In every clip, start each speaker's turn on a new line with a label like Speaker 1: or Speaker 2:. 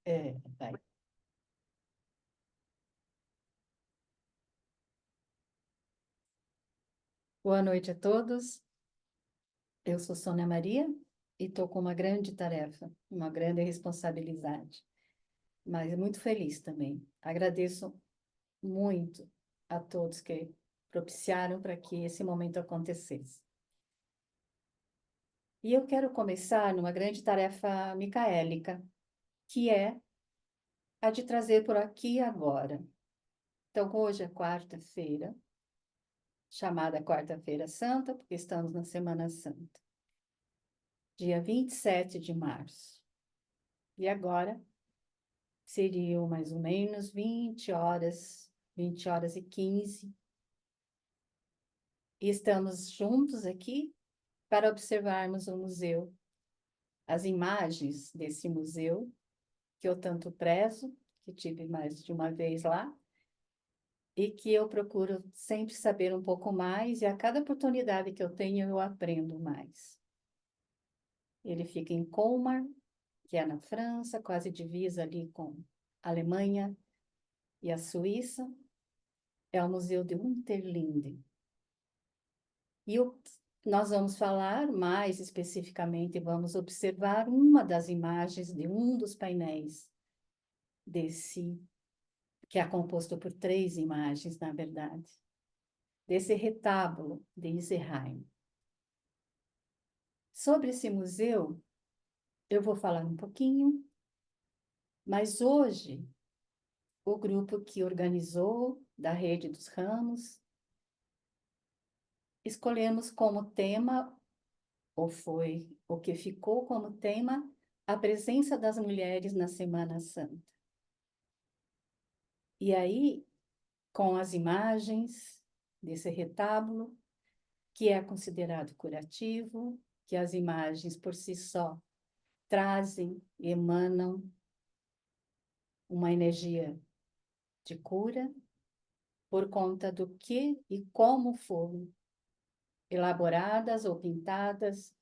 Speaker 1: Vai. Boa noite a todos. Eu sou Sônia Maria e estou com uma grande tarefa, uma grande responsabilidade, mas muito feliz também. Agradeço muito a todos que propiciaram para que esse momento acontecesse. E eu quero começar numa grande tarefa micaélica, que é a de trazer por aqui e agora. Então, hoje é quarta-feira, chamada Quarta-feira Santa, porque estamos na Semana Santa, dia 27 de março. E agora seriam mais ou menos 20 horas e 15. E estamos juntos aqui para observarmos o museu, as imagens desse museu, que eu tanto prezo, que tive mais de uma vez lá, e que eu procuro sempre saber um pouco mais, e a cada oportunidade que eu tenho, eu aprendo mais. Ele fica em Colmar, que é na França, quase divisa ali com a Alemanha e a Suíça. É o Museu de Unterlinden. E nós vamos falar mais especificamente, vamos observar uma das imagens de um dos painéis desse, que é composto por três imagens, na verdade, desse retábulo de Iserheim. Sobre esse museu, eu vou falar um pouquinho, mas hoje o grupo que organizou da Rede dos Ramos escolhemos como tema, ou foi o que ficou como tema, a presença das mulheres na Semana Santa. E aí, com as imagens desse retábulo, que é considerado curativo, que as imagens por si só trazem, emanam uma energia de cura, por conta do que e como foram elaboradas ou pintadas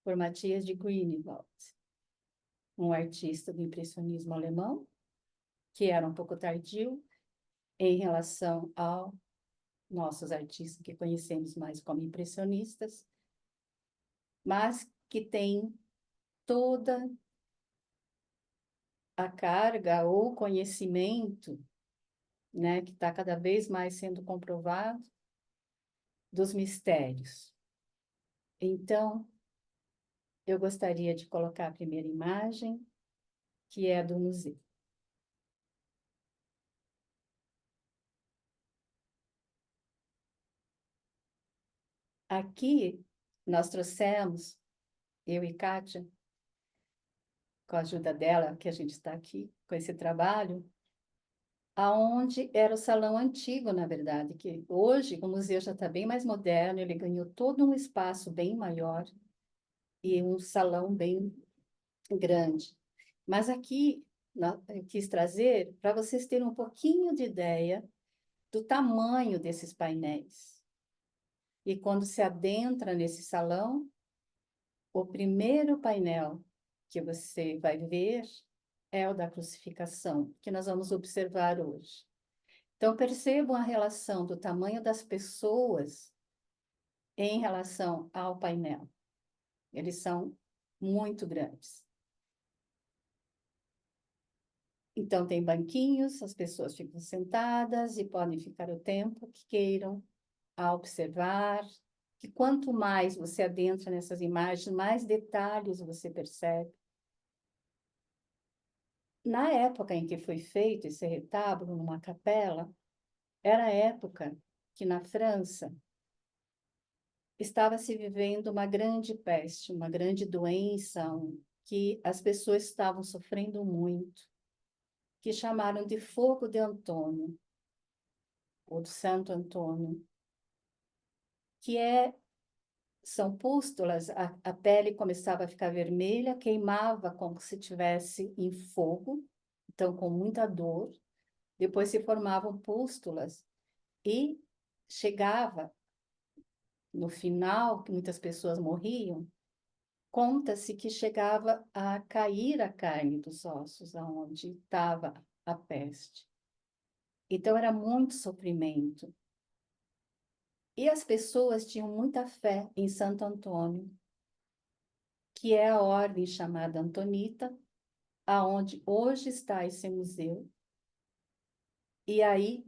Speaker 1: por Matthias de Grünewald, um artista do impressionismo alemão, que era um pouco tardio em relação aos nossos artistas que conhecemos mais como impressionistas, mas que tem toda a carga ou conhecimento, né, que está cada vez mais sendo comprovado, dos mistérios. Então, eu gostaria de colocar a primeira imagem, que é do museu. Aqui, nós trouxemos, eu e Kátia, com a ajuda dela, que a gente está aqui com esse trabalho, aonde era o salão antigo, na verdade, que hoje o museu já está bem mais moderno, ele ganhou todo um espaço bem maior e um salão bem grande. Mas aqui eu quis trazer para vocês terem um pouquinho de ideia do tamanho desses painéis. E quando se adentra nesse salão, o primeiro painel que você vai ver é o da crucificação, que nós vamos observar hoje. Então, percebam a relação do tamanho das pessoas em relação ao painel. Eles são muito grandes. Então, tem banquinhos, as pessoas ficam sentadas e podem ficar o tempo que queiram a observar, que quanto mais você adentra nessas imagens, mais detalhes você percebe. Na época em que foi feito esse retábulo numa capela, era a época que na França estava se vivendo uma grande peste, uma grande doença, que as pessoas estavam sofrendo muito, que chamaram de fogo de Antônio, ou do Santo Antônio, que são pústulas, a pele começava a ficar vermelha, queimava como se estivesse em fogo, então com muita dor, depois se formavam pústulas e chegava no final, que muitas pessoas morriam, Conta-se que chegava a cair a carne dos ossos, aonde estava a peste. Então, era muito sofrimento. E as pessoas tinham muita fé em Santo Antônio, que é a ordem chamada Antonita, aonde hoje está esse museu. E aí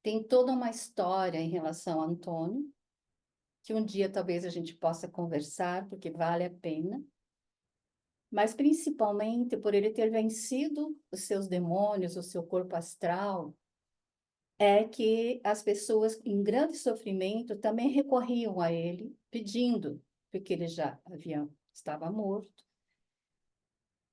Speaker 1: tem toda uma história em relação a Antônio, que um dia talvez a gente possa conversar, porque vale a pena. Mas principalmente por ele ter vencido os seus demônios, o seu corpo astral, é que as pessoas em grande sofrimento também recorriam a ele, pedindo, porque ele já estava morto.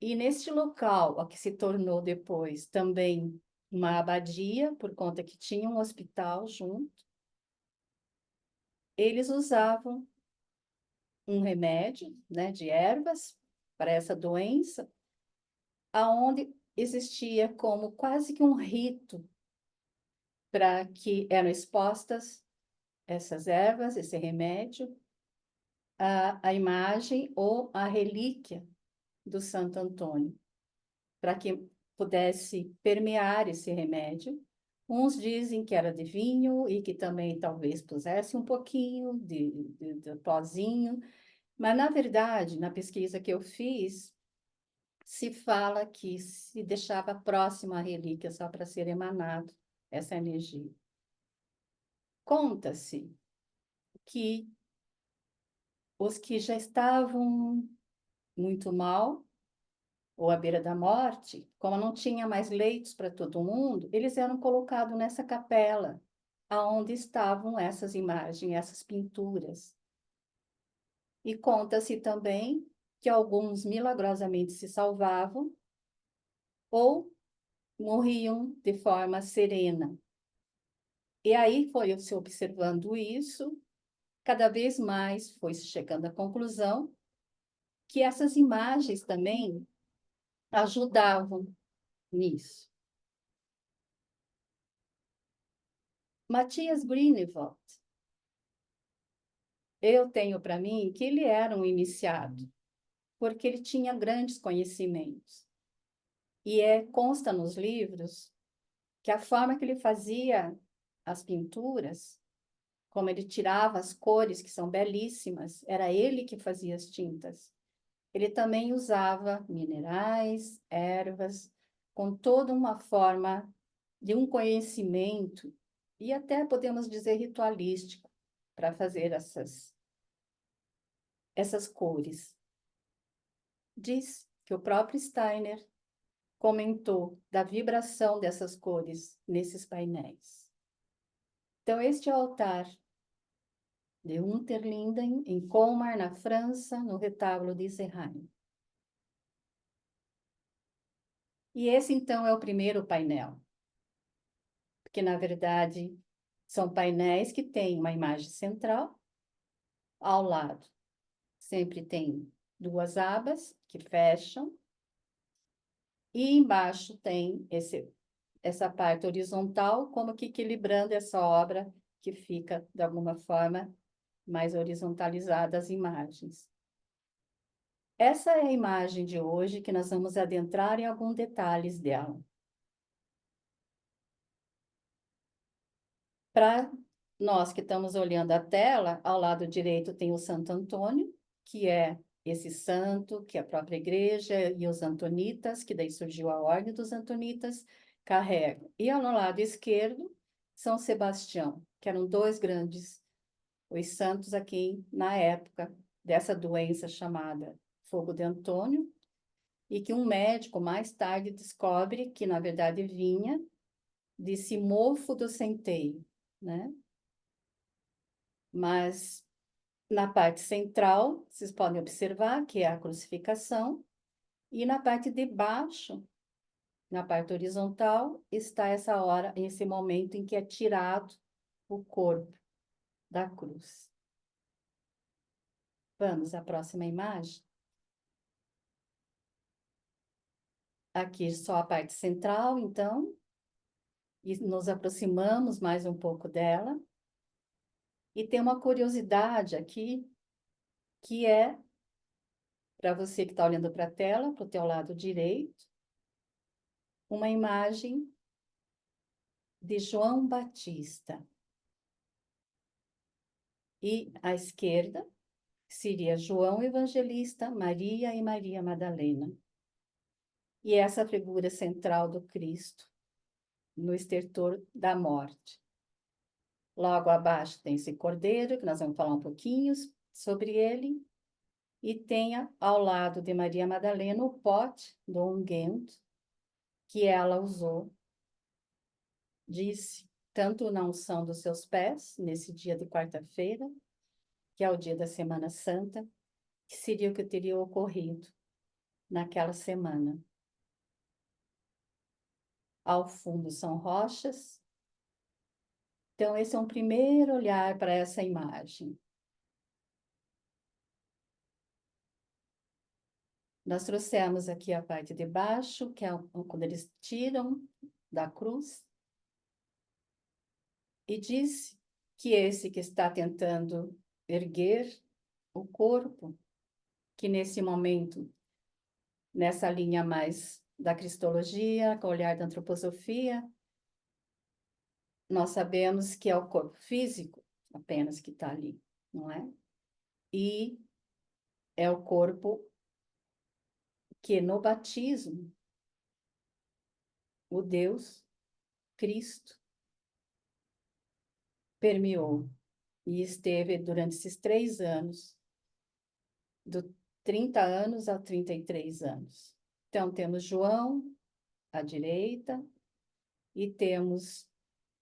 Speaker 1: E neste local, a que se tornou depois também uma abadia, por conta que tinha um hospital junto, eles usavam um remédio, né, de ervas para essa doença, aonde existia como quase que um rito para que eram expostas essas ervas, esse remédio, a imagem ou a relíquia do Santo Antônio, para que pudesse permear esse remédio. Uns dizem que era de vinho e que também talvez pusesse um pouquinho de pozinho, mas na verdade, na pesquisa que eu fiz, se fala que se deixava próxima à relíquia só para ser emanado essa energia. Conta-se que os que já estavam muito mal, ou à beira da morte, como não tinha mais leitos para todo mundo, eles eram colocados nessa capela, aonde estavam essas imagens, essas pinturas. E conta-se também que alguns milagrosamente se salvavam ou morriam de forma serena. E aí foi se observando isso, cada vez mais foi se chegando à conclusão que essas imagens também ajudavam nisso. Matias Grünewald, eu tenho para mim que ele era um iniciado, porque ele tinha grandes conhecimentos. E consta nos livros que a forma que ele fazia as pinturas, como ele tirava as cores, que são belíssimas, era ele que fazia as tintas. Ele também usava minerais, ervas, com toda uma forma de um conhecimento, e até podemos dizer ritualístico, para fazer essas cores. Diz que o próprio Steiner comentou da vibração dessas cores nesses painéis. Então, este altar de Unterlinden, em Colmar, na França, no retábulo de Serrano. E esse, então, é o primeiro painel, porque, na verdade, são painéis que têm uma imagem central, ao lado sempre tem duas abas que fecham, e embaixo tem essa parte horizontal, como que equilibrando essa obra que fica, de alguma forma, mais horizontalizada as imagens. Essa é a imagem de hoje, que nós vamos adentrar em alguns detalhes dela. Para nós que estamos olhando a tela, ao lado direito tem o Santo Antônio, que é esse santo que a própria igreja e os antonitas, que daí surgiu a ordem dos antonitas, carregam. E ao lado esquerdo, São Sebastião, que eram dois grandes, os santos aqui na época dessa doença chamada fogo de Antônio, e que um médico mais tarde descobre que, na verdade, vinha desse mofo do centeio, né? Mas na parte central, vocês podem observar que é a crucificação, e na parte de baixo, na parte horizontal, está essa hora, esse momento em que é tirado o corpo da cruz. Vamos à próxima imagem. Aqui só a parte central, então, e nos aproximamos mais um pouco dela. E tem uma curiosidade aqui, que é para você que está olhando para a tela, para o teu lado direito, uma imagem de João Batista. E à esquerda seria João Evangelista, Maria e Maria Madalena. E essa figura central do Cristo, no estertor da morte. Logo abaixo tem esse cordeiro, que nós vamos falar um pouquinho sobre ele. E tenha ao lado de Maria Madalena o pote do unguento que ela usou, disse, tanto na unção dos seus pés, nesse dia de quarta-feira, que é o dia da Semana Santa, que seria o que teria ocorrido naquela semana. Ao fundo são rochas. Então, esse é um primeiro olhar para essa imagem. Nós trouxemos aqui a parte de baixo, que é quando eles tiram da cruz, e diz que esse que está tentando erguer o corpo, que nesse momento, nessa linha mais da cristologia, com o olhar da antroposofia, nós sabemos que é o corpo físico apenas que está ali, não é? E é o corpo que no batismo, o Deus, Cristo, permeou e esteve durante esses 3 anos, do 30 anos a 33 anos. Então, temos João à direita e temos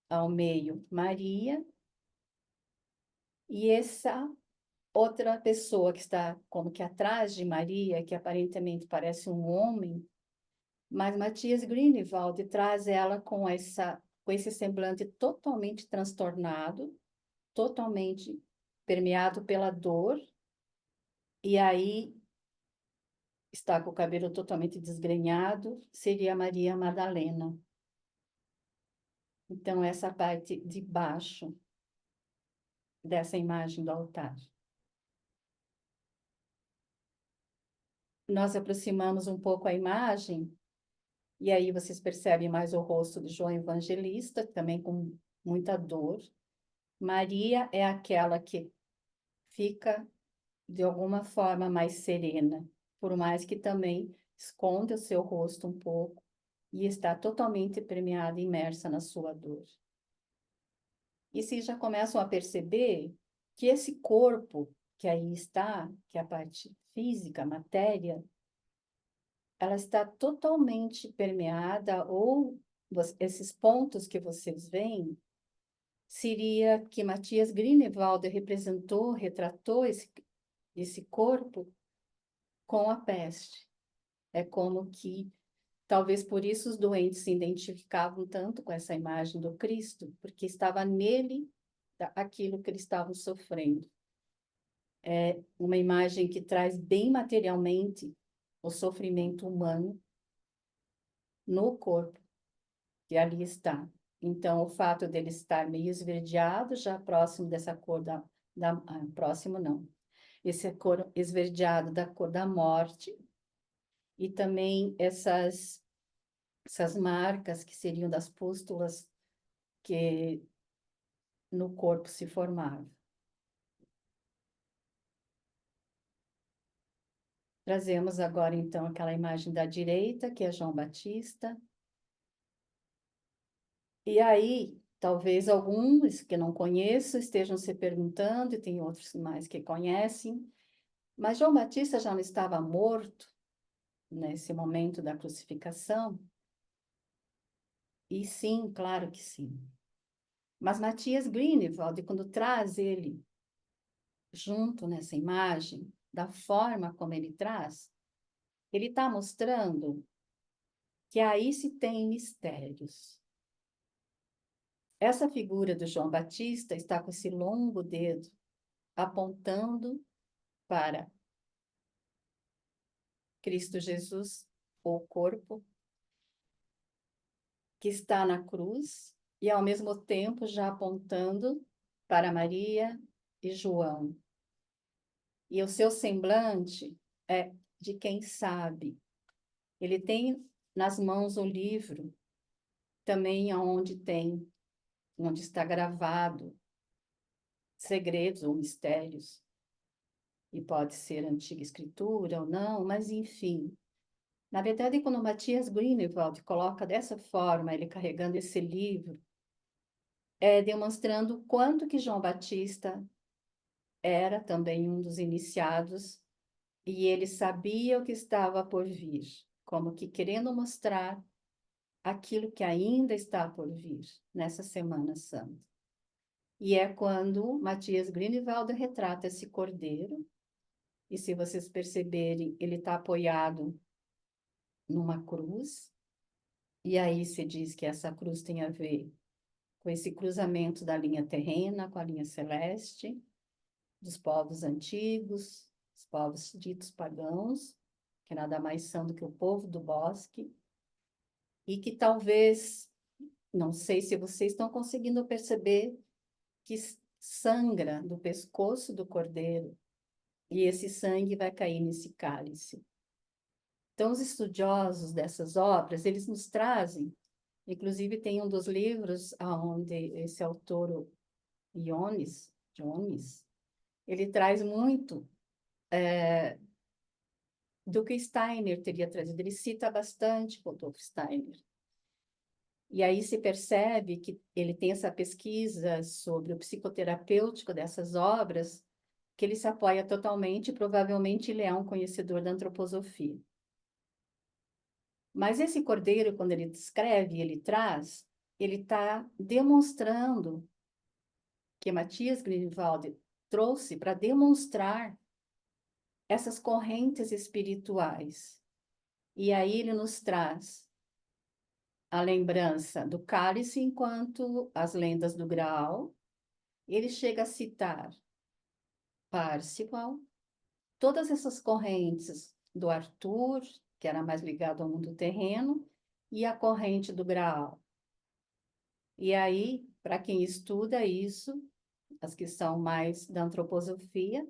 Speaker 1: ao meio Maria e essa outra pessoa que está como que atrás de Maria, que aparentemente parece um homem, mas Matias Grünewald traz ela com esse semblante totalmente transtornado, totalmente permeado pela dor, e aí está com o cabelo totalmente desgrenhado, seria Maria Madalena. Então, essa parte de baixo dessa imagem do altar. Nós aproximamos um pouco a imagem, e aí vocês percebem mais o rosto de João Evangelista, também com muita dor. Maria é aquela que fica, de alguma forma, mais serena, por mais que também esconda o seu rosto um pouco e está totalmente permeada, imersa na sua dor. E se já começam a perceber que esse corpo que aí está, que é a parte física, a matéria, ela está totalmente permeada, ou esses pontos que vocês veem, seria que Matias Grünewald representou, retratou esse corpo com a peste. É como que, talvez por isso os doentes se identificavam tanto com essa imagem do Cristo, porque estava nele aquilo que eles estavam sofrendo. É uma imagem que traz bem materialmente o sofrimento humano no corpo, que ali está. Então, o fato dele estar meio esverdeado, já próximo dessa cor próximo não, esse cor esverdeado da cor da morte, e também essas marcas que seriam das pústulas que no corpo se formavam. Trazemos agora, então, aquela imagem da direita, que é João Batista. E aí, talvez alguns que não conheçam estejam se perguntando, e tem outros mais que conhecem, mas João Batista já não estava morto nesse momento da crucificação? E sim, claro que sim. Mas Matias Grünewald, quando traz ele junto nessa imagem, da forma como ele traz, ele está mostrando que aí se tem mistérios. Essa figura do João Batista está com esse longo dedo apontando para Cristo Jesus, o corpo, que está na cruz, e ao mesmo tempo já apontando para Maria e João. E o seu semblante é de quem sabe. Ele tem nas mãos o livro, também onde está gravado segredos ou mistérios, e pode ser antiga escritura ou não, mas enfim. Na verdade, quando Matias Grünewald coloca dessa forma, ele carregando esse livro, demonstrando o quanto que João Batista era também um dos iniciados, e ele sabia o que estava por vir, como que querendo mostrar aquilo que ainda está por vir nessa Semana Santa. E é quando Matias Grünewald retrata esse cordeiro, e se vocês perceberem, ele está apoiado numa cruz, e aí se diz que essa cruz tem a ver com esse cruzamento da linha terrena com a linha celeste, dos povos antigos, os povos ditos pagãos, que nada mais são do que o povo do bosque, e que talvez, não sei se vocês estão conseguindo perceber, que sangra do pescoço do cordeiro, e esse sangue vai cair nesse cálice. Então, os estudiosos dessas obras, eles nos trazem, inclusive tem um dos livros onde esse autor, Jones, ele traz muito do que Steiner teria trazido. Ele cita bastante Rudolf Steiner. E aí se percebe que ele tem essa pesquisa sobre o psicoterapêutico dessas obras, que ele se apoia totalmente, e provavelmente ele é um conhecedor da antroposofia. Mas esse cordeiro, quando ele descreve, ele traz, ele está demonstrando que Matias Grünewald trouxe para demonstrar essas correntes espirituais. E aí ele nos traz a lembrança do cálice enquanto as lendas do Graal. Ele chega a citar Parzival, todas essas correntes do Arthur, que era mais ligado ao mundo terreno, e a corrente do Graal. E aí, para quem estuda isso, as que são mais da antroposofia,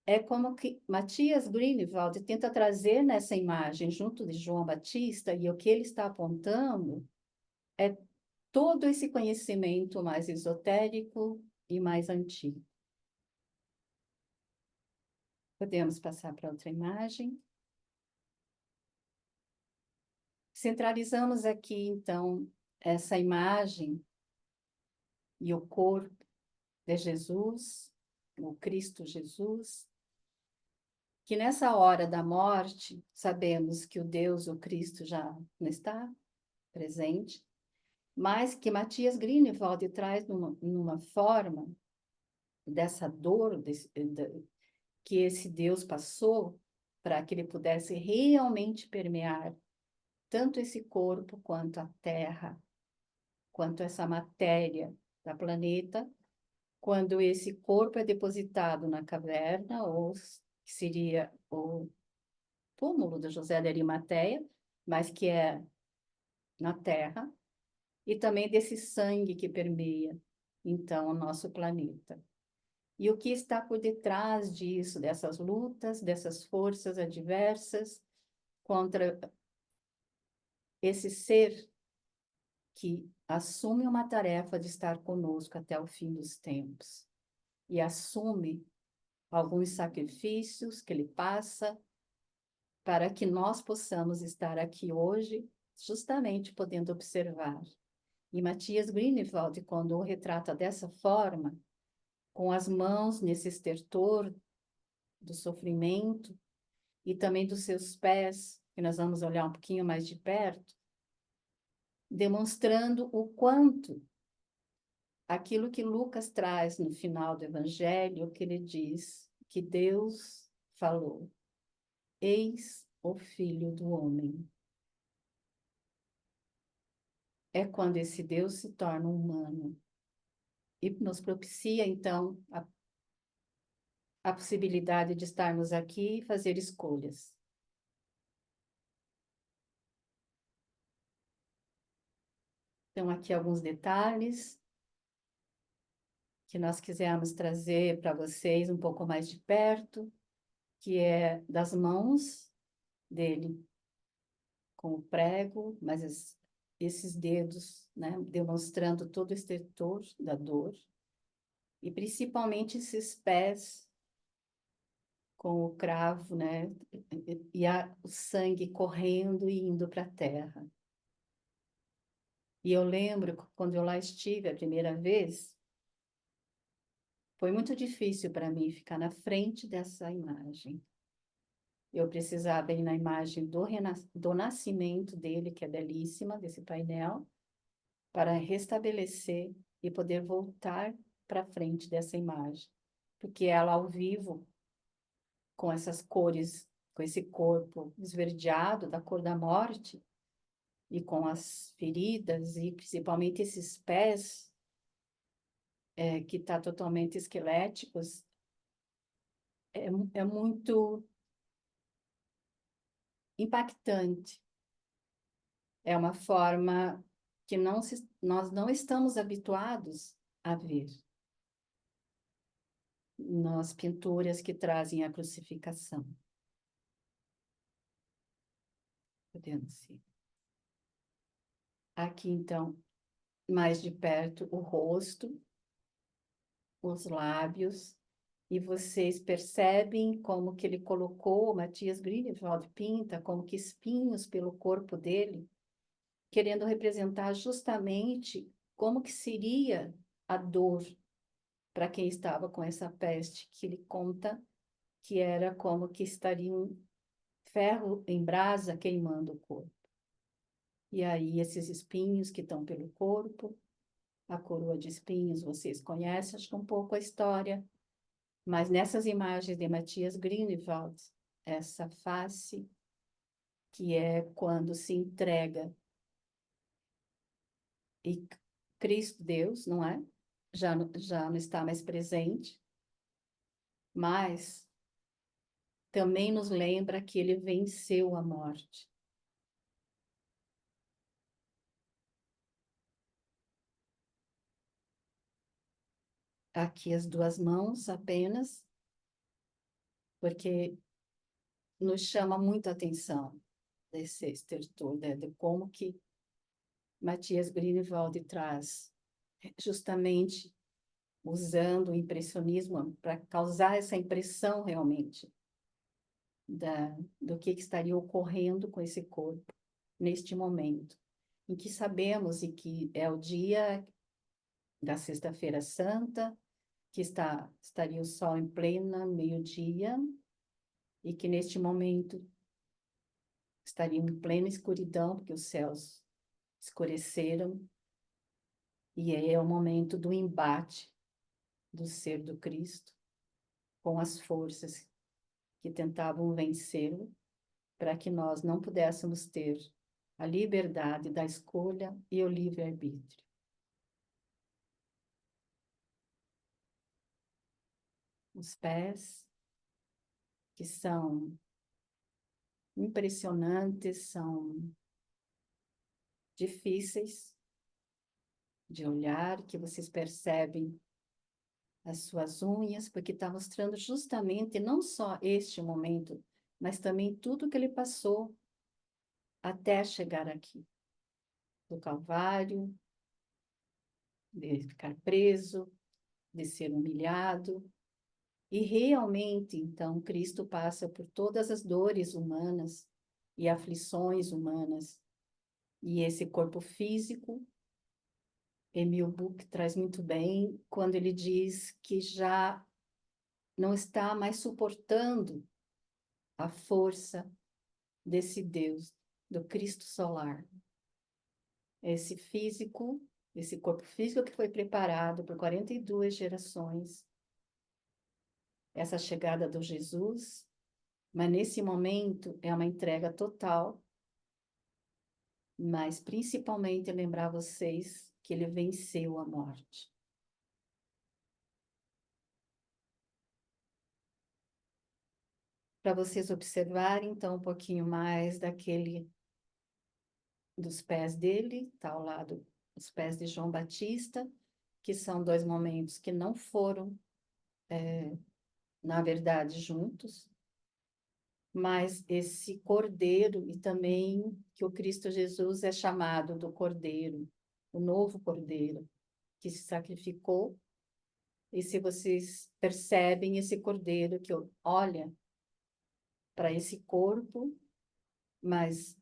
Speaker 1: é como que Matias Grünewald tenta trazer nessa imagem, junto de João Batista, e o que ele está apontando é todo esse conhecimento mais esotérico e mais antigo. Podemos passar para outra imagem. Centralizamos aqui, então, essa imagem e o corpo de Jesus, o Cristo Jesus, que nessa hora da morte, sabemos que o Deus, o Cristo, já não está presente, mas que Matias Grünewald traz numa forma dessa dor, que esse Deus passou para que ele pudesse realmente permear tanto esse corpo quanto a terra, quanto essa matéria da planeta, quando esse corpo é depositado na caverna, ou que seria o túmulo de José de Arimateia, mas que é na terra, e também desse sangue que permeia, então, o nosso planeta. E o que está por detrás disso, dessas lutas, dessas forças adversas contra esse ser que assume uma tarefa de estar conosco até o fim dos tempos e assume alguns sacrifícios que ele passa para que nós possamos estar aqui hoje, justamente podendo observar. E Matias Grünewald, quando o retrata dessa forma, com as mãos nesse estertor do sofrimento e também dos seus pés, que nós vamos olhar um pouquinho mais de perto, demonstrando o quanto aquilo que Lucas traz no final do Evangelho, que ele diz que Deus falou: eis o Filho do Homem. É quando esse Deus se torna humano e nos propicia, então, a possibilidade de estarmos aqui e fazer escolhas. Então, aqui alguns detalhes que nós quisemos trazer para vocês um pouco mais de perto, que é das mãos dele, com o prego, mas esses dedos, né, demonstrando todo o estertor da dor, e principalmente esses pés com o cravo, né, o sangue correndo e indo para a terra. E eu lembro que quando eu lá estive a primeira vez, foi muito difícil para mim ficar na frente dessa imagem. Eu precisava ir na imagem do nascimento dele, que é belíssima, desse painel, para restabelecer e poder voltar para frente dessa imagem. Porque ela, ao vivo, com essas cores, com esse corpo esverdeado da cor da morte, e com as feridas, e principalmente esses pés, que tá totalmente esqueléticos, é muito impactante. É uma forma que nós não estamos habituados a ver nas pinturas que trazem a crucificação. Podemos ir. Aqui, então, mais de perto, o rosto, os lábios, e vocês percebem como que ele colocou, Matias Grünewald pinta, como que espinhos pelo corpo dele, querendo representar justamente como que seria a dor para quem estava com essa peste, que ele conta que era como que estaria um ferro em brasa queimando o corpo. E aí esses espinhos que estão pelo corpo, a coroa de espinhos, vocês conhecem, acho que um pouco a história, mas nessas imagens de Matias Grünewald, essa face, que é quando se entrega e Cristo Deus, não é? Já não está mais presente, mas também nos lembra que ele venceu a morte. Aqui as duas mãos apenas, porque nos chama muito a atenção desse estertor, né? De como que Matias Grünewald traz, justamente usando o impressionismo para causar essa impressão realmente do que estaria ocorrendo com esse corpo neste momento, em que sabemos e que é o dia da Sexta-feira Santa, que estaria o sol em plena meio-dia, e que neste momento estaria em plena escuridão, porque os céus escureceram, e aí é o momento do embate do ser do Cristo com as forças que tentavam vencê-lo, para que nós não pudéssemos ter a liberdade da escolha e o livre-arbítrio. Os pés, que são impressionantes, são difíceis de olhar, que vocês percebem as suas unhas, porque está mostrando justamente não só este momento, mas também tudo que ele passou até chegar aqui, do Calvário, de ficar preso, de ser humilhado. E realmente, então, Cristo passa por todas as dores humanas e aflições humanas. E esse corpo físico, Emil Buch traz muito bem quando ele diz que já não está mais suportando a força desse Deus, do Cristo solar. Esse físico, esse corpo físico que foi preparado por 42 gerações, essa chegada do Jesus, mas nesse momento é uma entrega total, mas principalmente lembrar vocês que ele venceu a morte. Para vocês observarem, então, um pouquinho mais dos pés dele, tá ao lado dos pés de João Batista, que são dois momentos que não foram, na verdade, juntos, mas esse cordeiro, e também que o Cristo Jesus é chamado do cordeiro, o novo cordeiro, que se sacrificou. E se vocês percebem esse cordeiro que olha para esse corpo, mas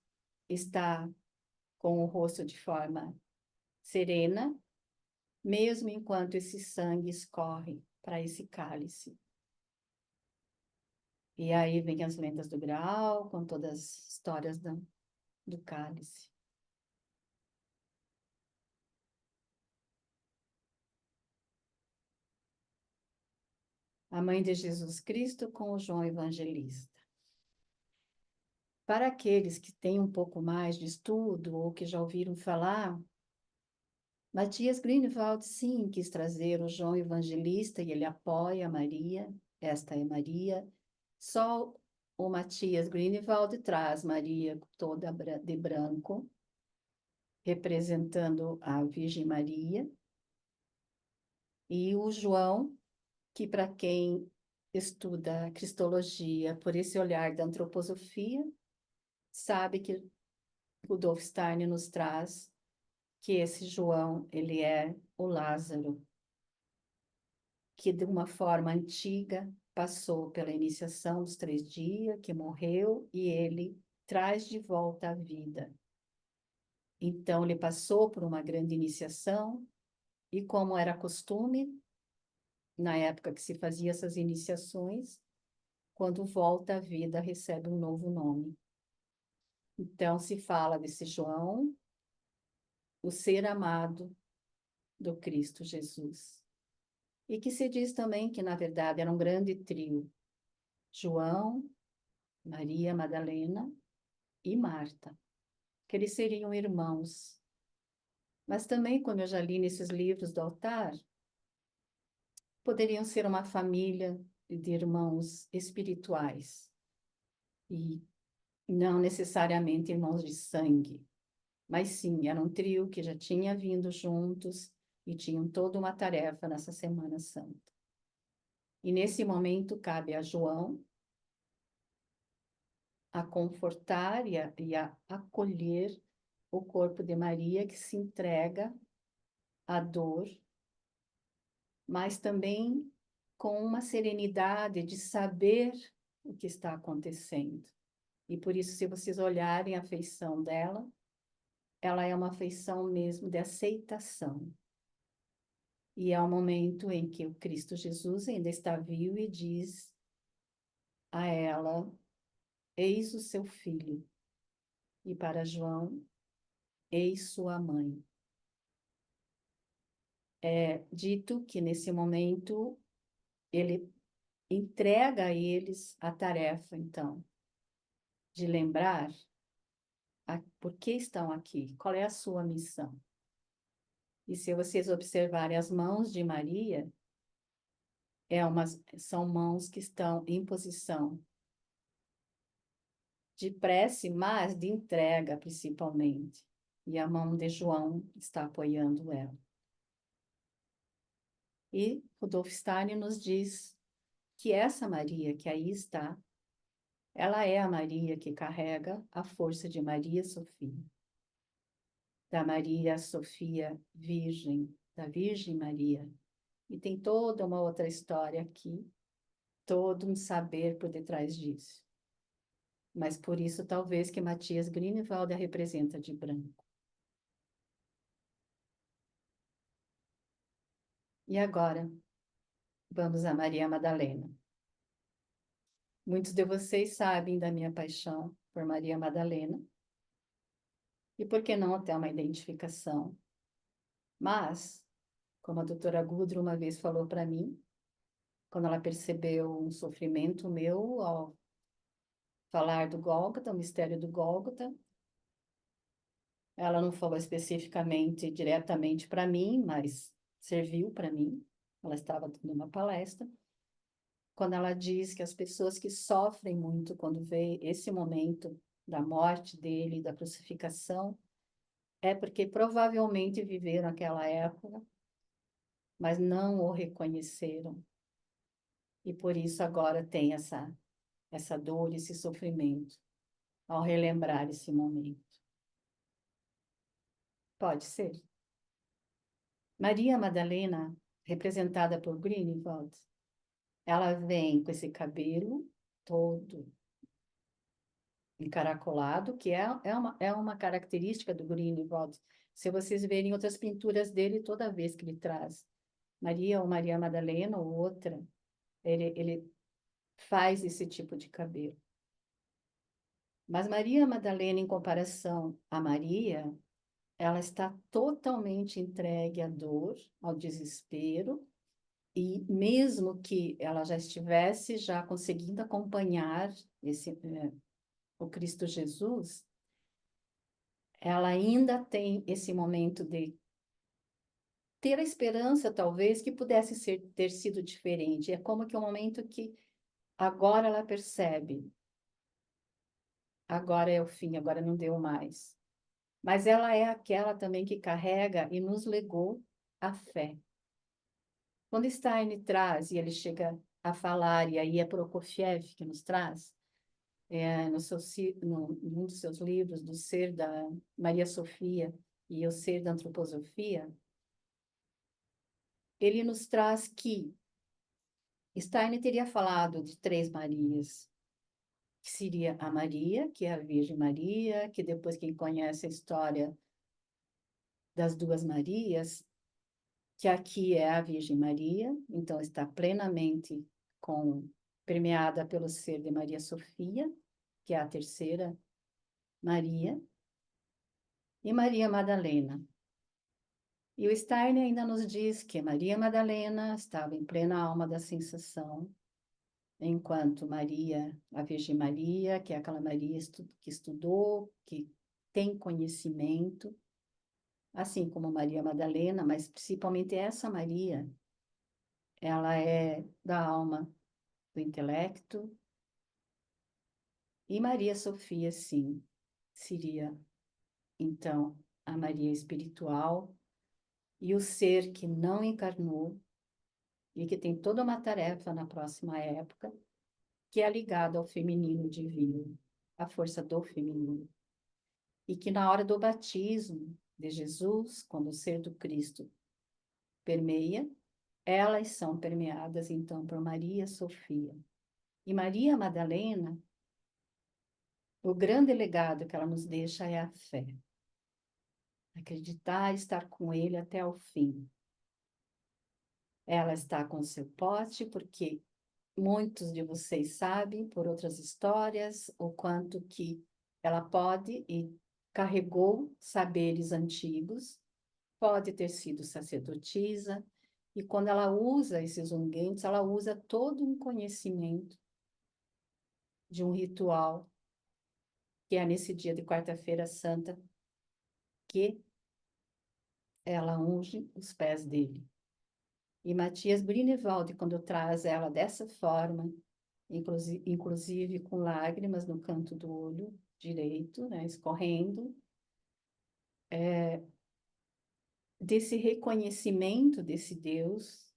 Speaker 1: está com o rosto de forma serena, mesmo enquanto esse sangue escorre para esse cálice. E aí vem as lendas do Graal, com todas as histórias do cálice. A mãe de Jesus Cristo com o João Evangelista. Para aqueles que têm um pouco mais de estudo ou que já ouviram falar, Matias Grünewald, sim, quis trazer o João Evangelista e ele apoia Maria, esta é Maria. Só o Matias Grünewald traz Maria toda de branco, representando a Virgem Maria. E o João, que para quem estuda Cristologia por esse olhar da antroposofia, sabe que Rudolf Steiner nos traz que esse João, ele é o Lázaro, que de uma forma antiga passou pela iniciação dos 3 dias, que morreu, e ele traz de volta a vida. Então, ele passou por uma grande iniciação, e como era costume, na época que se fazia essas iniciações, quando volta à vida, recebe um novo nome. Então, se fala desse João, o ser amado do Cristo Jesus. E que se diz também que, na verdade, era um grande trio: João, Maria Madalena e Marta, que eles seriam irmãos. Mas também, como eu já li nesses livros do altar, poderiam ser uma família de irmãos espirituais, e não necessariamente irmãos de sangue, mas sim, era um trio que já tinha vindo juntos e tinham toda uma tarefa nessa Semana Santa. E nesse momento cabe a João a confortar e a acolher o corpo de Maria, que se entrega à dor, mas também com uma serenidade de saber o que está acontecendo. E por isso, se vocês olharem a feição dela, ela é uma feição mesmo de aceitação. E é o momento em que o Cristo Jesus ainda está vivo e diz a ela: eis o seu filho. E para João, eis sua mãe. É dito que nesse momento ele entrega a eles a tarefa, então, de lembrar por que estão aqui, qual é a sua missão. E se vocês observarem as mãos de Maria, são mãos que estão em posição de prece, mas de entrega, principalmente. E a mão de João está apoiando ela. E Rudolf Steiner nos diz que essa Maria que aí está, ela é a Maria que carrega a força de Maria Sofia. Da Maria Sofia Virgem, da Virgem Maria. E tem toda uma outra história aqui, todo um saber por detrás disso. Mas por isso, talvez, que Matias Grünewald a representa de branco. E agora, vamos a Maria Madalena. Muitos de vocês sabem da minha paixão por Maria Madalena. E por que não até uma identificação? Mas, como a doutora Gudrun uma vez falou para mim, quando ela percebeu um sofrimento meu ao falar do Gólgota, o mistério do Gólgota, ela não falou especificamente, diretamente para mim, mas serviu para mim. Ela estava dando uma palestra. Quando ela diz que as pessoas que sofrem muito quando vê esse momento da morte dele, da crucificação, é porque provavelmente viveram aquela época, mas não o reconheceram. E por isso agora tem essa dor, esse sofrimento, ao relembrar esse momento. Pode ser. Maria Madalena, representada por Grünewald, ela vem com esse cabelo todo encaracolado, que é uma característica do Grünewald. Se vocês verem outras pinturas dele, toda vez que ele traz Maria ou Maria Madalena ou outra, ele faz esse tipo de cabelo. Mas Maria Madalena, em comparação a Maria, ela está totalmente entregue à dor, ao desespero, e mesmo que ela já estivesse já conseguindo acompanhar o Cristo Jesus, ela ainda tem esse momento de ter a esperança, talvez, que pudesse ter sido diferente. É como que um momento que agora ela percebe, agora é o fim, agora não deu mais. Mas ela é aquela também que carrega e nos legou a fé. Quando Stein traz, e ele chega a falar, e aí é Prokofiev que nos traz, num dos seus livros, do Ser da Maria Sofia e o Ser da Antroposofia, ele nos traz que Stein teria falado de três Marias, que seria a Maria, que é a Virgem Maria, que depois quem conhece a história das duas Marias, que aqui é a Virgem Maria, então está plenamente permeada pelo ser de Maria Sofia, que é a terceira Maria, e Maria Madalena. E o Steiner ainda nos diz que Maria Madalena estava em plena alma da sensação, enquanto Maria, a Virgem Maria, que é aquela Maria que estudou, que tem conhecimento, assim como Maria Madalena, mas principalmente essa Maria, ela é da alma, do intelecto, e Maria Sofia, sim, seria, então, a Maria espiritual e o ser que não encarnou e que tem toda uma tarefa na próxima época, que é ligado ao feminino divino, à força do feminino. E que na hora do batismo de Jesus, quando o ser do Cristo permeia, elas são permeadas então por Maria Sofia. E Maria Madalena, o grande legado que ela nos deixa é a fé. Acreditar e estar com ele até o fim. Ela está com o seu pote porque muitos de vocês sabem, por outras histórias, o quanto que ela pode e carregou saberes antigos, pode ter sido sacerdotisa, e quando ela usa esses unguentes, ela usa todo um conhecimento de um ritual, que é nesse dia de quarta-feira santa, que ela unge os pés dele. E Matias Grünewald, quando traz ela dessa forma, inclusive com lágrimas no canto do olho direito, né, escorrendo, desse reconhecimento desse Deus,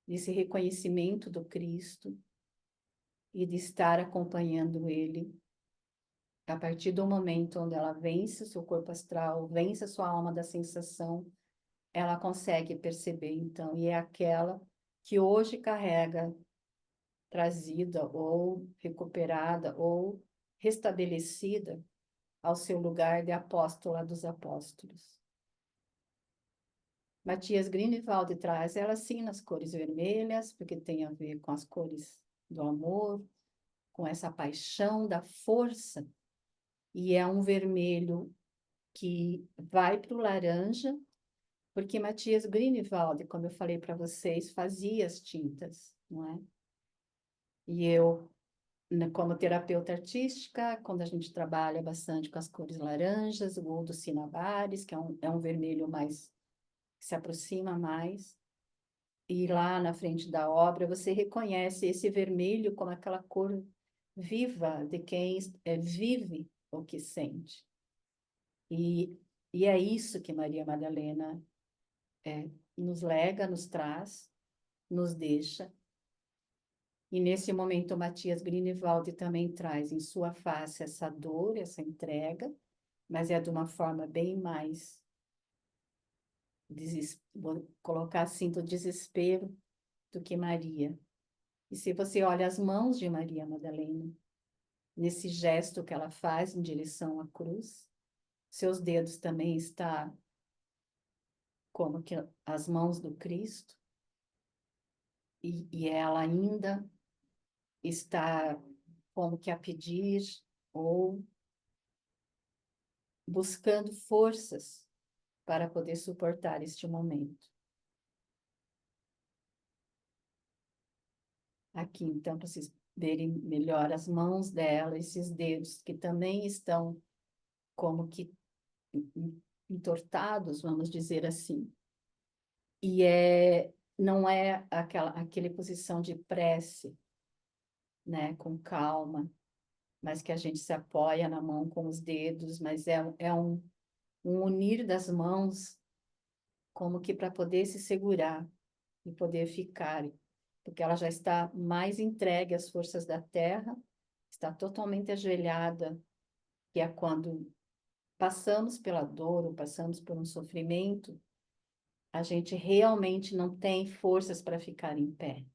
Speaker 1: desse reconhecimento do Cristo e de estar acompanhando ele a partir do momento onde ela vence o seu corpo astral, vence a sua alma da sensação, ela consegue perceber, então, e é aquela que hoje carrega trazida ou recuperada ou restabelecida ao seu lugar de apóstola dos apóstolos. Matias Grünewald traz ela sim nas cores vermelhas, porque tem a ver com as cores do amor, com essa paixão da força, e é um vermelho que vai para o laranja, porque Matias Grünewald, como eu falei para vocês, fazia as tintas, não é? E eu, como terapeuta artística, quando a gente trabalha bastante com as cores laranjas, ou dos cinnabares, que é um vermelho mais, que se aproxima mais, e lá na frente da obra você reconhece esse vermelho como aquela cor viva de quem vive o que sente. E, e é isso que Maria Madalena nos lega, nos traz, nos deixa, E nesse momento, o Matias Grünewald também traz em sua face essa dor, essa entrega, mas é de uma forma bem mais, vou colocar assim, do desespero do que Maria. E se você olha as mãos de Maria Madalena, nesse gesto que ela faz em direção à cruz, seus dedos também estão como que as mãos do Cristo, e ela ainda está como que a pedir ou buscando forças para poder suportar este momento. Aqui, então, para vocês verem melhor as mãos dela, esses dedos que também estão como que entortados, vamos dizer assim. E não é aquela posição de prece, né, com calma, mas que a gente se apoia na mão com os dedos, mas é um unir das mãos, como que para poder se segurar e poder ficar, porque ela já está mais entregue às forças da terra, está totalmente ajoelhada, que é quando passamos pela dor ou passamos por um sofrimento, a gente realmente não tem forças para ficar em pé.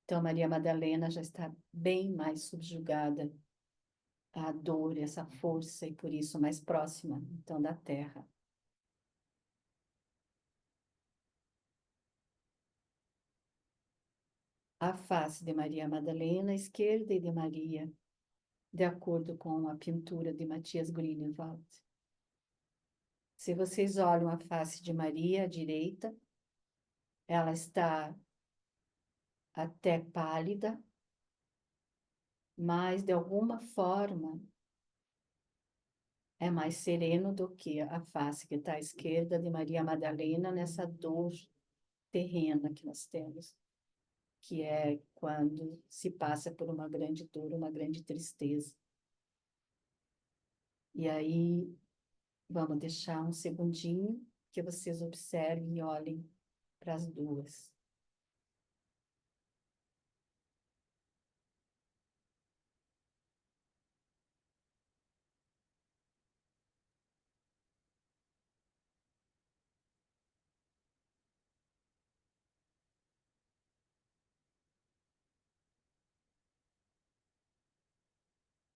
Speaker 1: Então, Maria Madalena já está bem mais subjugada à dor, essa força, e por isso mais próxima, então, da terra. A face de Maria Madalena, a esquerda e de Maria, de acordo com a pintura de Matias Grünewald. Se vocês olham a face de Maria à direita, ela está até pálida, mas de alguma forma é mais sereno do que a face que está à esquerda de Maria Madalena nessa dor terrena que nós temos, que é quando se passa por uma grande dor, uma grande tristeza. E aí, vamos deixar um segundinho que vocês observem e olhem para as duas.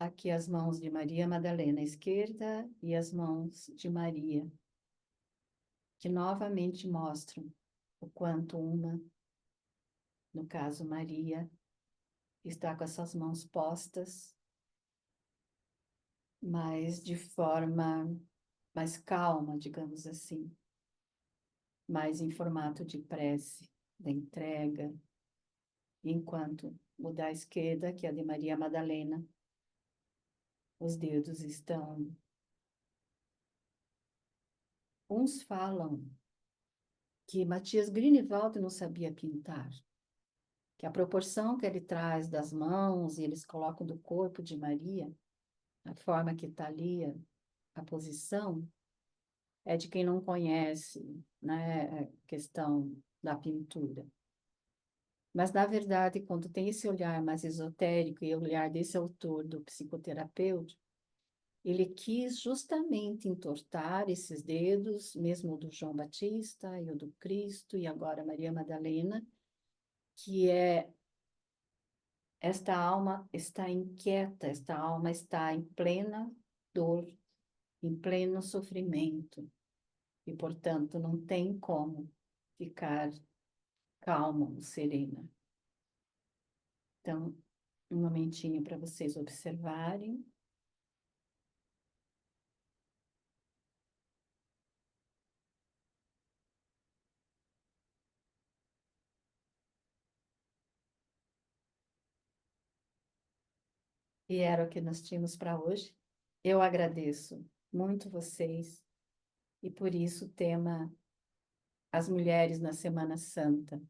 Speaker 1: Aqui as mãos de Maria Madalena à esquerda e as mãos de Maria, que novamente mostram o quanto uma, no caso Maria, está com essas mãos postas, mas de forma mais calma, digamos assim, mais em formato de prece, da entrega, enquanto o da esquerda, que é a de Maria Madalena, os dedos estão. Uns falam que Matias Grünewald não sabia pintar, que a proporção que ele traz das mãos e eles colocam do corpo de Maria, a forma que está ali, a posição, é de quem não conhece, né, a questão da pintura. Mas, na verdade, quando tem esse olhar mais esotérico e o olhar desse autor, do psicoterapeuta, ele quis justamente entortar esses dedos, mesmo o do João Batista e o do Cristo, e agora Maria Madalena, que é esta alma está inquieta, esta alma está em plena dor, em pleno sofrimento, e, portanto, não tem como ficar calma, serena. Então, um momentinho para vocês observarem. E era o que nós tínhamos para hoje. Eu agradeço muito vocês, e por isso o tema As Mulheres na Semana Santa.